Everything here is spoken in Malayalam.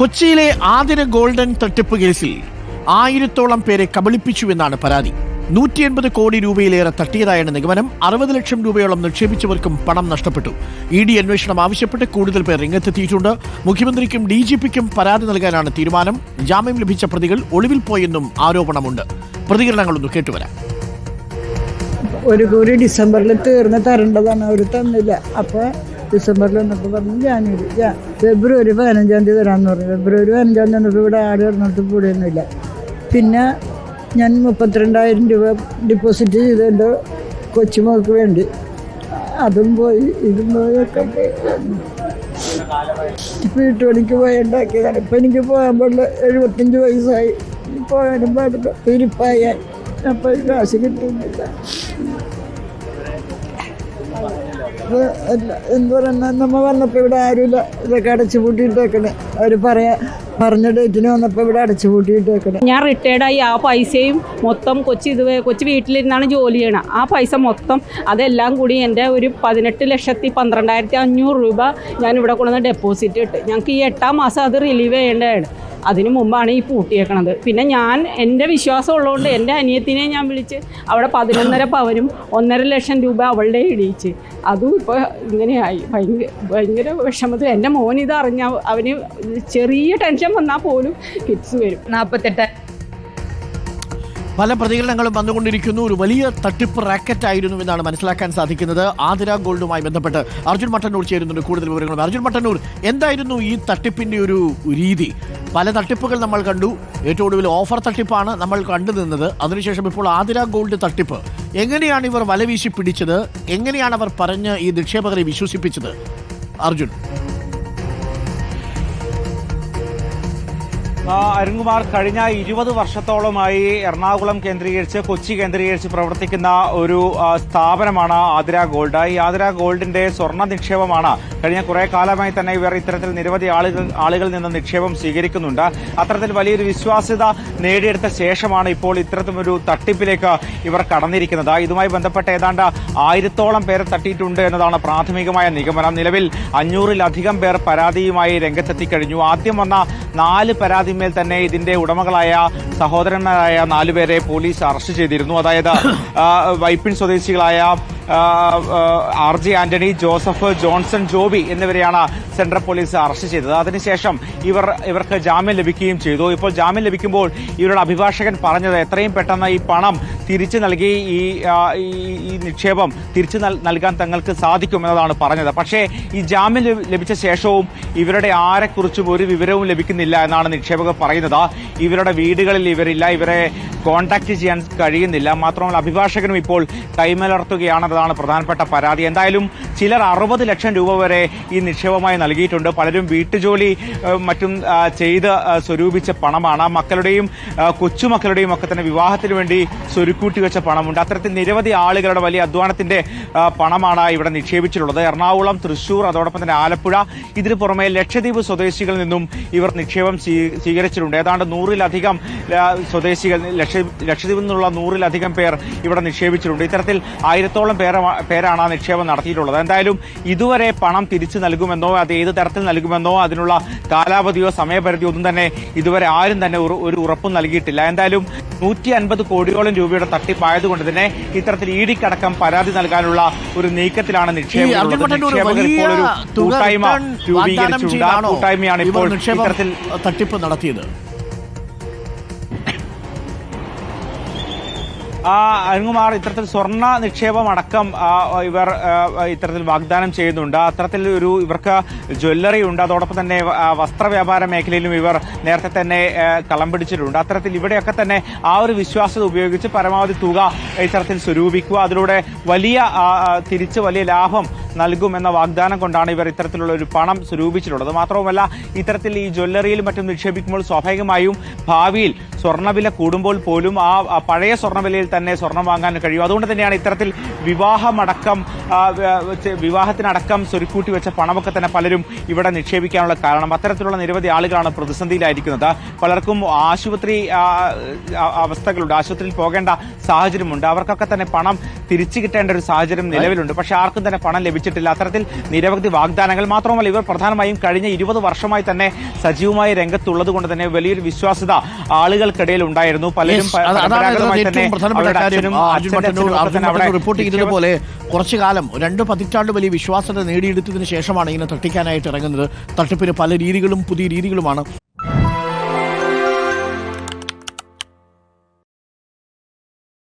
കൊച്ചിയിലെ ആതിര ഗോൾഡൻ തട്ടിപ്പ് കേസിൽ 1000-ഓളം പേരെ കബളിപ്പിച്ചുവെന്നാണ് പരാതി. 180 കോടി രൂപയിലേറെ തട്ടിയതായാണ് നിഗമനം. 60 ലക്ഷം രൂപയോളം നിക്ഷേപിച്ചവർക്കും പണം നഷ്ടപ്പെട്ടു. ED അന്വേഷണം ആവശ്യപ്പെട്ട് കൂടുതൽ പേർ രംഗത്തെത്തിയിട്ടുണ്ട്. മുഖ്യമന്ത്രിക്കും DGPക്കും പരാതി നൽകാനാണ് തീരുമാനം. ജാമ്യം ലഭിച്ച പ്രതികൾ ഒളിവിൽ പോയെന്നും ആരോപണമുണ്ട്. പ്രതികരണങ്ങളൊന്ന് കേട്ടുവരാം. ഒരു കൂടി ഡിസംബറിൽ തീർന്ന് തരേണ്ടതാണ്, അവർ തന്നില്ല. അപ്പോൾ ഡിസംബറിൽ വന്നപ്പോൾ പറഞ്ഞു ഫെബ്രുവരി 15-ാം തീയതി തരാമെന്ന് പറഞ്ഞു. ഫെബ്രുവരി 15-ാം തീയതി വന്നപ്പോൾ ഇവിടെ ആരും ഇറങ്ങിട്ട് കൂടിയൊന്നുമില്ല. പിന്നെ ഞാൻ 32,000 രൂപ ഡിപ്പോസിറ്റ് ചെയ്തതിൻ്റെ കൊച്ചുമോൾക്ക് വേണ്ടി അതും പോയി ഇതും പോയൊക്കെ വീട്ടുപണിക്ക് പോയി ഉണ്ടാക്കിയതാണ്. ഇപ്പം എനിക്ക് പോകാൻ പാടില്ല, 75 വയസ്സായി, പോകാനും പാടില്ല, പിരിപ്പായി. അപ്പോൾ കാശ് കിട്ടുന്നില്ല. എന്ത് പറയുന്ന നമ്മൾ വന്നപ്പോൾ ഇവിടെ ആരുമില്ല, ഇതൊക്കെ അടച്ചു പൂട്ടിയിട്ടേക്കണേ. അവർ പറഞ്ഞ ഡേറ്റിന് വന്നപ്പോൾ ഇവിടെ അടച്ചു പൂട്ടിയിട്ടേക്കണേ. ഞാൻ റിട്ടയർഡായി. ആ പൈസയും മൊത്തം കൊച്ചി വീട്ടിലിരുന്നാണ് ജോലി ചെയ്യണം. ആ പൈസ മൊത്തം അതെല്ലാം കൂടി എൻ്റെ ഒരു 18,12,500 രൂപ ഞാൻ ഇവിടെ കൊണ്ടുവന്ന് ഡെപ്പോസിറ്റ് ഇട്ട്. ഞങ്ങൾക്ക് ഈ 8-ാം മാസം അത് റിലീവ് ചെയ്യേണ്ടതാണ്. അതിനു മുമ്പാണ് ഈ പൂട്ടിയേക്കണത്. പിന്നെ എൻ്റെ വിശ്വാസം ഉള്ളതുകൊണ്ട് എൻ്റെ അനിയത്തിനെ ഞാൻ വിളിച്ച് അവിടെ 11.5 പവനും 1.5 ലക്ഷം രൂപ അവളുടെ ഇടിയിച്ച്. അതും ഇപ്പോൾ ഇങ്ങനെയായി. ഭയങ്കര വിഷമത്തിൽ എൻ്റെ മോൻ ഇത് അറിഞ്ഞാൽ അവന് ചെറിയ ടെൻഷൻ വന്നാൽ പോലും കിഡ്സ് വരും. 48 പല പ്രതികരണങ്ങളും വന്നുകൊണ്ടിരിക്കുന്നു. ഒരു വലിയ തട്ടിപ്പ് റാക്കറ്റ് ആയിരുന്നു എന്നാണ് മനസ്സിലാക്കാൻ സാധിക്കുന്നത്. ആതിര ഗോൾഡുമായി ബന്ധപ്പെട്ട് അർജുൻ മട്ടന്നൂർ ചേരുന്നുണ്ട് കൂടുതൽ വിവരങ്ങളും. അർജുൻ മട്ടന്നൂർ, എന്തായിരുന്നു ഈ തട്ടിപ്പിന്റെ ഒരു രീതി? പല തട്ടിപ്പുകൾ നമ്മൾ കണ്ടു. ഏറ്റവും ഒടുവിൽ ഓഫർ തട്ടിപ്പാണ് നമ്മൾ കണ്ടു നിന്നത്. അതിനുശേഷം ഇപ്പോൾ ആതിര ഗോൾഡ് തട്ടിപ്പ്. എങ്ങനെയാണ് ഇവർ വലവീശി പിടിച്ചത്? എങ്ങനെയാണ് അവർ പറഞ്ഞ് ഈ നിക്ഷേപകരെ വിശ്വസിപ്പിച്ചത്? അർജുൻ. അരുൺകുമാർ, കഴിഞ്ഞ 20 വർഷത്തോളമായി എറണാകുളം കേന്ദ്രീകരിച്ച്, കൊച്ചി കേന്ദ്രീകരിച്ച് പ്രവർത്തിക്കുന്ന ഒരു സ്ഥാപനമാണ് ആതിര ഗോൾഡ്. ഈ ആതിര ഗോൾഡിന്റെ സ്വർണ്ണ നിക്ഷേപമാണ് കഴിഞ്ഞ കുറെ കാലമായി തന്നെ ഇവർ ഇത്തരത്തിൽ നിരവധി ആളുകളിൽ നിന്ന് നിക്ഷേപം സ്വീകരിക്കുന്നുണ്ട്. അത്തരത്തിൽ വലിയൊരു വിശ്വാസ്യത നേടിയെടുത്ത ശേഷമാണ് ഇപ്പോൾ ഇത്തരത്തിലൊരു തട്ടിപ്പിലേക്ക് ഇവർ കടന്നിരിക്കുന്നത്. ഇതുമായി ബന്ധപ്പെട്ട് ഏതാണ്ട് 1000-ഓളം പേരെ തട്ടിയിട്ടുണ്ട് എന്നതാണ് പ്രാഥമികമായ നിഗമനം. നിലവിൽ 500-ലധികം പേർ പരാതിയുമായി രംഗത്തെത്തിക്കഴിഞ്ഞു. ആദ്യം വന്ന 4 പരാതിമേൽ തന്നെ ഇതിന്റെ ഉടമകളായ സഹോദരന്മാരായ 4 പേരെ പോലീസ് അറസ്റ്റ് ചെയ്തിരുന്നു. അതായത് വൈപ്പിൻ സ്വദേശികളായ RJ Antony, Joseph, Johnson, Joby എന്നിവരെയാണ് സെൻട്രൽ പോലീസ് അറസ്റ്റ് ചെയ്തത്. അതിനുശേഷം ഇവർക്ക് ജാമ്യം ലഭിക്കുകയും ചെയ്തു. ഇപ്പോൾ ജാമ്യം ലഭിക്കുമ്പോൾ ഇവരുടെ അഭിഭാഷകൻ പറഞ്ഞത് എത്രയും പെട്ടെന്ന് ഈ പണം തിരിച്ചു നൽകി ഈ നിക്ഷേപം തിരിച്ചു നൽകാൻ തങ്ങൾക്ക് സാധിക്കുമെന്നതാണ് പറഞ്ഞത്. പക്ഷേ ഈ ജാമ്യം ലഭിച്ച ശേഷവും ഇവരുടെ ആരെക്കുറിച്ചും ഒരു വിവരവും ലഭിക്കുന്നില്ല എന്നാണ് നിക്ഷേപകർ പറയുന്നത്. ഇവരുടെ വീടുകളിൽ ഇവരില്ല, ഇവരെ കോൺടാക്ട് ചെയ്യാൻ കഴിയുന്നില്ല. മാത്രമല്ല അഭിഭാഷകനും ഇപ്പോൾ കൈമലർത്തുകയാണെന്നതാണ് പ്രധാനപ്പെട്ട പരാതി. എന്തായാലും ചിലർ 60 ലക്ഷം രൂപ വരെ ഈ നിക്ഷേപമായി നൽകിയിട്ടുണ്ട്. പലരും വീട്ടുജോലി മറ്റും ചെയ്ത് സ്വരൂപിച്ച പണമാണ്. മക്കളുടെയും കൊച്ചുമക്കളുടെയും ഒക്കെ തന്നെ വിവാഹത്തിന് വേണ്ടി സ്വരുക്കൂട്ടി വെച്ച പണമുണ്ട്. അത്തരത്തിൽ നിരവധി ആളുകളുടെ വലിയ അധ്വാനത്തിന്റെ പണമാണ് ഇവിടെ നിക്ഷേപിച്ചിട്ടുള്ളത്. എറണാകുളം, തൃശൂർ, അതോടൊപ്പം തന്നെ ആലപ്പുഴ, ഇതിനു പുറമെ ലക്ഷദ്വീപ് സ്വദേശികളിൽ നിന്നും ഇവർ നിക്ഷേപം സ്വീകരിച്ചിട്ടുണ്ട്. ഏതാണ്ട് 100-ലധികം സ്വദേശികൾ, ലക്ഷദ്വീപിൽ നിന്നുള്ള 100-ലധികം പേർ ഇവിടെ നിക്ഷേപിച്ചിട്ടുണ്ട്. ഇത്തരത്തിൽ 1000-ഓളം പേരാണ് നിക്ഷേപം നടത്തിയിട്ടുള്ളത്. എന്തായാലും ഇതുവരെ പണം തിരിച്ചു നൽകുമെന്നോ അത് ഏത് തരത്തിൽ നൽകുമെന്നോ അതിനുള്ള കാലാവധിയോ സമയപരിധിയോ ഒന്നും തന്നെ ഇതുവരെ ആരും തന്നെ ഒരു ഉറപ്പും നൽകിയിട്ടില്ല. എന്തായാലും 150 കോടിയോളം രൂപയുടെ തട്ടിപ്പായതുകൊണ്ട് തന്നെ ഇത്തരത്തിൽ EDക്കടക്കം പരാതി നൽകാനുള്ള ഒരു നീക്കത്തിലാണ് നിക്ഷേപകർ. ഇപ്പോൾ ഒരു കൂട്ടായ്മ രൂപീകരിച്ചിട്ടുണ്ട്. ആ കൂട്ടായ്മയാണ് ഇപ്പോൾ ഇത്തരത്തിൽ തട്ടിപ്പ് നടത്തിയത്. അരുൺകുമാർ, ഇത്തരത്തിൽ സ്വർണ്ണ നിക്ഷേപം അടക്കം ഇവർ ഇത്തരത്തിൽ വാഗ്ദാനം ചെയ്യുന്നുണ്ട്. അത്തരത്തിൽ ഇവർക്ക് ജ്വല്ലറി ഉണ്ട്. അതോടൊപ്പം തന്നെ വസ്ത്രവ്യാപാര മേഖലയിലും ഇവർ നേരത്തെ തന്നെ കളം പിടിച്ചിട്ടുണ്ട്. അത്തരത്തിൽ ഇവിടെയൊക്കെ തന്നെ ആ ഒരു വിശ്വാസ്യത ഉപയോഗിച്ച് പരമാവധി തുക ഇത്തരത്തിൽ സ്വരൂപിക്കുക, അതിലൂടെ തിരിച്ച് വലിയ ലാഭം നൽകുമെന്ന വാഗ്ദാനം കൊണ്ടാണ് ഇവർ ഇത്തരത്തിലുള്ള ഒരു പണം സ്വരൂപിച്ചിട്ടുള്ളത്. മാത്രവുമല്ല ഇത്തരത്തിൽ ഈ ജ്വല്ലറിയിലും മറ്റും നിക്ഷേപിക്കുമ്പോൾ സ്വാഭാവികമായും ഭാവിയിൽ സ്വർണ്ണവില കൂടുമ്പോൾ പോലും ആ പഴയ സ്വർണ്ണവിലയിൽ തന്നെ സ്വർണം വാങ്ങാൻ കഴിയും. അതുകൊണ്ട് തന്നെയാണ് ഇത്തരത്തിൽ വിവാഹത്തിനടക്കം സ്വരുക്കൂട്ടി വെച്ച പണമൊക്കെ തന്നെ പലരും ഇവിടെ നിക്ഷേപിക്കാനുള്ള കാരണം. അത്തരത്തിലുള്ള നിരവധി ആളുകളാണ് പ്രതിസന്ധിയിലായിരിക്കുന്നത്. പലർക്കും ആശുപത്രി അവസ്ഥകളുണ്ട്, ആശുപത്രിയിൽ പോകേണ്ട സാഹചര്യമുണ്ട്. അവർക്കൊക്കെ തന്നെ പണം തിരിച്ചു കിട്ടേണ്ട ഒരു സാഹചര്യം നിലവിലുണ്ട്. പക്ഷെ ആർക്കും തന്നെ പണം ലഭിച്ചു ലഭിച്ചിട്ടില്ല. അത്തരത്തിൽ നിരവധി വാഗ്ദാനങ്ങൾ. മാത്രമല്ല ഇവർ പ്രധാനമായും കഴിഞ്ഞ 20 വർഷമായി തന്നെ സജീവമായി രംഗത്തുള്ളത് കൊണ്ട് തന്നെ വലിയൊരു വിശ്വാസ്യത ആളുകൾക്കിടയിൽ ഉണ്ടായിരുന്നു. പലരും പരമ്പരാഗതമായി തന്നെ റിപ്പോർട്ട് ചെയ്തതുപോലെ കുറച്ചു കാലം 2 പതിറ്റാണ്ട് വലിയ വിശ്വാസ്യത നേടിയെടുത്തതിന് ശേഷമാണ് ഇങ്ങനെ തട്ടിക്കാനായിട്ട് ഇറങ്ങുന്നത്. തട്ടിപ്പിന് പല രീതികളും പുതിയ രീതികളുമാണ്.